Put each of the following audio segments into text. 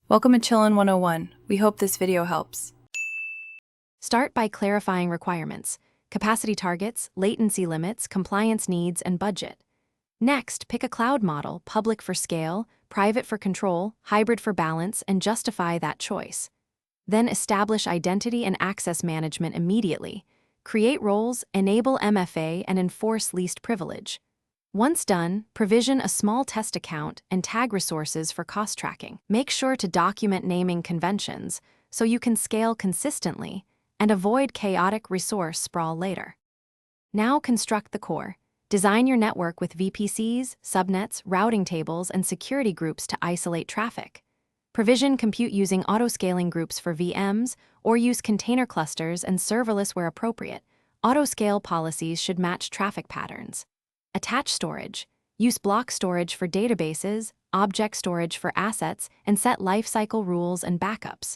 Welcome to Chillin' 101. We hope this video helps. Start by clarifying requirements, capacity targets, latency limits, compliance needs, and budget. Next, pick a cloud model, public for scale, private for control, hybrid for balance, and justify that choice. Then establish identity and access management immediately. Create roles, enable MFA, and enforce least privilege. Once done, provision a small test account and tag resources for cost tracking. Make sure to document naming conventions so you can scale consistently and avoid chaotic resource sprawl later. Now construct the core. Design your network with VPCs, subnets, routing tables, and security groups to isolate traffic. Provision compute using autoscaling groups for VMs, or use container clusters and serverless where appropriate. Autoscale policies should match traffic patterns. Attach storage. Use block storage for databases, object storage for assets, and set lifecycle rules and backups.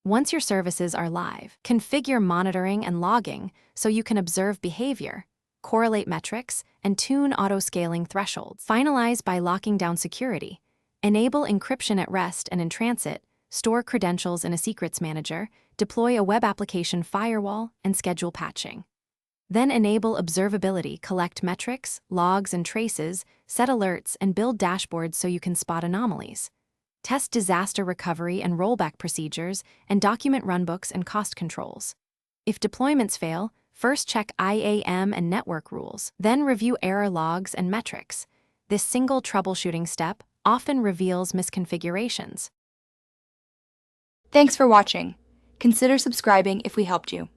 Once your services are live, configure monitoring and logging so you can observe behavior, correlate metrics, and tune autoscaling thresholds. Finalize by locking down security. Enable encryption at rest and in transit, store credentials in a secrets manager, deploy a web application firewall, and schedule patching. Then enable observability, collect metrics, logs, and traces, set alerts, and build dashboards so you can spot anomalies. Test disaster recovery and rollback procedures, and document runbooks and cost controls. If deployments fail, first check IAM and network rules, then review error logs and metrics. This single troubleshooting step often reveals misconfigurations. Thanks for watching. Consider subscribing if we helped you.